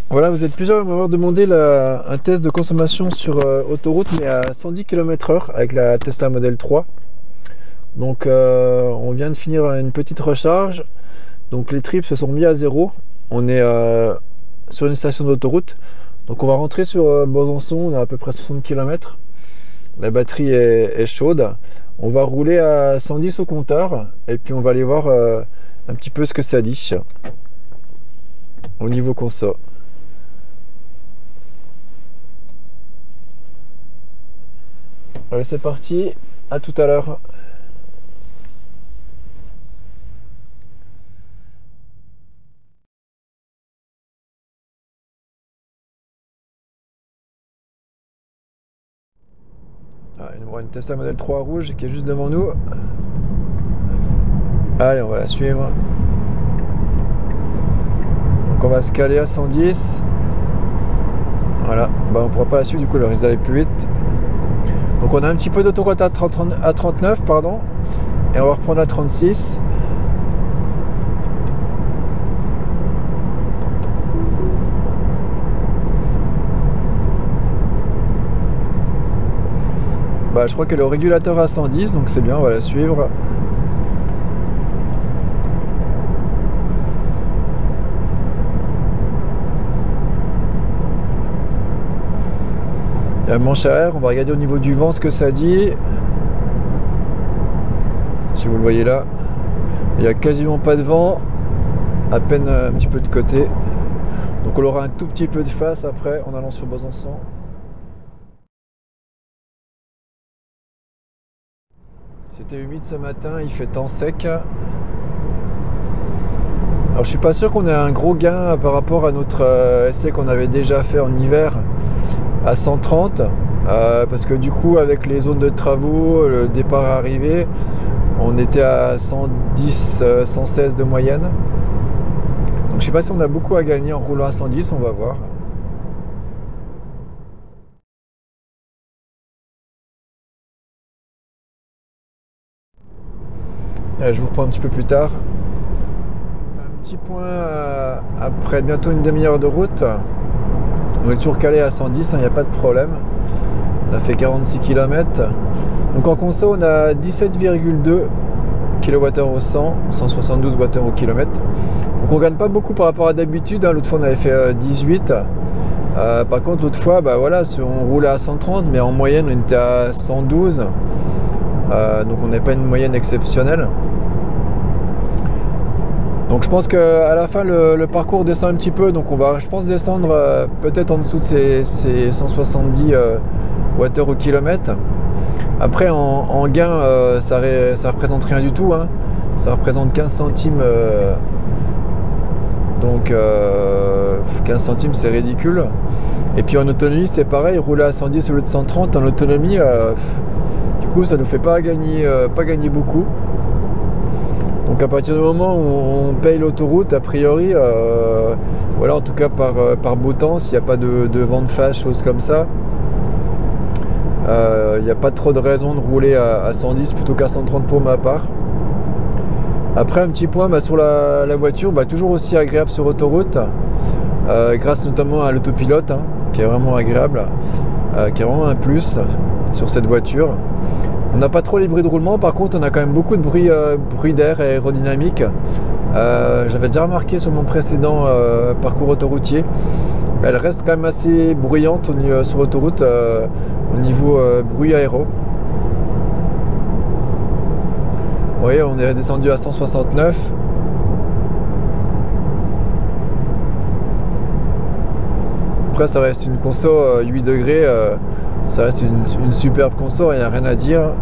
Voilà, vous êtes plusieurs à m'avoir demandé un test de consommation sur autoroute, mais à 110 km/h avec la Tesla Model 3. Donc, on vient de finir une petite recharge. Donc, les trips se sont mis à zéro. On est sur une station d'autoroute. Donc, on va rentrer sur Besançon. On a à peu près 60 km. La batterie est chaude. On va rouler à 110 au compteur. Et puis, on va aller voir un petit peu ce que ça dit au niveau conso. Allez, c'est parti, à tout à l'heure. Ah, une Tesla Model 3 rouge qui est juste devant nous. Allez, on va la suivre. Donc on va se caler à 110. Voilà, bah, on pourra pas la suivre, du coup, le risque d'aller plus vite. Donc on a un petit peu d'autoroute à 39, pardon. Et on va reprendre à 36. Bah, je crois que le régulateur à 110, donc c'est bien, on va la suivre. Il y a le manche à air, on va regarder au niveau du vent ce que ça dit. Si vous le voyez là, il n'y a quasiment pas de vent, à peine un petit peu de côté. Donc on aura un tout petit peu de face après en allant sur Besançon. C'était humide ce matin, il fait temps sec. Alors je suis pas sûr qu'on ait un gros gain par rapport à notre essai qu'on avait déjà fait en hiver à 130. Parce que du coup avec les zones de travaux, le départ arrivé, on était à 110, 116 de moyenne. Donc je sais pas si on a beaucoup à gagner en roulant à 110, on va voir. Je vous reprends un petit peu plus tard. Un petit point après bientôt une demi-heure de route. On est toujours calé à 110, il n'y a pas de problème. On a fait 46 km. Donc en conso, on a 17,2 kWh au 100, 172 Wh au kilomètre. Donc on gagne pas beaucoup par rapport à d'habitude. L'autre fois, on avait fait 18. Par contre, l'autre fois, bah voilà, on roulait à 130, mais en moyenne, on était à 112. Donc on n'est pas une moyenne exceptionnelle. Donc je pense qu'à la fin le parcours descend un petit peu, donc on va je pense descendre peut-être en dessous de ces 170 Wh au kilomètre. Après en gain ça représente rien du tout, hein. Ça représente 15 centimes, donc 15 centimes c'est ridicule. Et puis en autonomie c'est pareil, rouler à 110 au lieu de 130 en autonomie, du coup ça nous fait pas gagner beaucoup. Donc à partir du moment où on paye l'autoroute, a priori, voilà, en tout cas par beau temps, s'il n'y a pas de vent de face, choses comme ça, il n'y a pas trop de raison de rouler à 110 plutôt qu'à 130 pour ma part. Après un petit point sur la voiture, toujours aussi agréable sur autoroute, grâce notamment à l'autopilote, hein, qui est vraiment agréable, qui est vraiment un plus sur cette voiture. On n'a pas trop les bruits de roulement, par contre on a quand même beaucoup de bruit d'air aérodynamique. J'avais déjà remarqué sur mon précédent parcours autoroutier. Elle reste quand même assez bruyante sur autoroute au niveau bruit aéro. Vous voyez, on est descendu à 169. Après ça reste une conso 8 degrés. Ça reste une superbe conso, il n'y a rien à dire.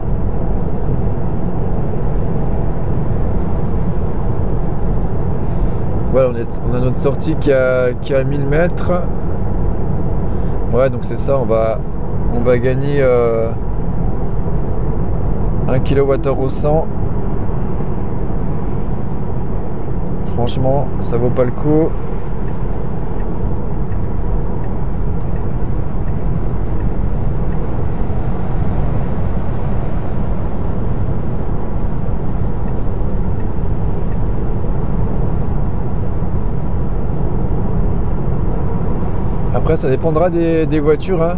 Voilà, on a notre sortie qui a 1000 mètres. Ouais, donc c'est ça, on va gagner 1 kWh au 100. Franchement, ça vaut pas le coup. Après, ça dépendra des voitures, hein.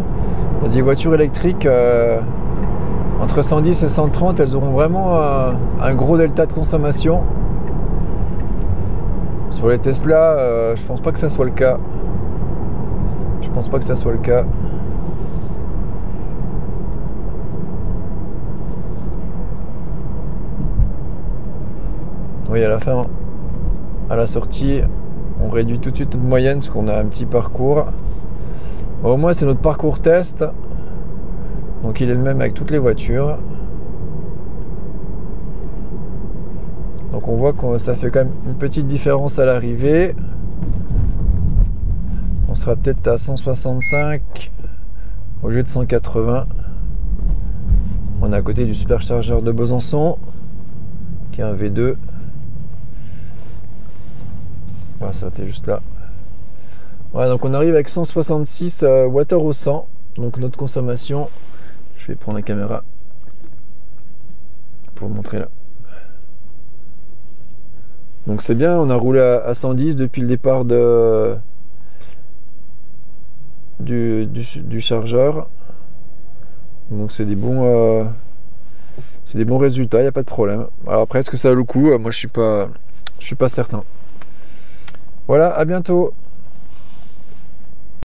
Il y a des voitures électriques entre 110 et 130, elles auront vraiment un gros delta de consommation. Sur les Tesla, je pense pas que ça soit le cas. Je pense pas que ça soit le cas. Oui, à la fin, à la sortie, on réduit tout de suite notre moyenne parce qu'on a un petit parcours. Au moins, c'est notre parcours test. Donc, il est le même avec toutes les voitures. Donc, on voit que ça fait quand même une petite différence à l'arrivée. On sera peut-être à 165 au lieu de 180. On est à côté du superchargeur de Besançon, qui est un V2. On va s'arrêter juste là. Voilà, donc on arrive avec 166 Wh au 100. Donc notre consommation, je vais prendre la caméra pour vous montrer là. Donc c'est bien, on a roulé à 110 depuis le départ du chargeur. Donc c'est des bons résultats, il n'y a pas de problème. Alors après, est-ce que ça a le coup? Moi je suis pas certain. Voilà, à bientôt.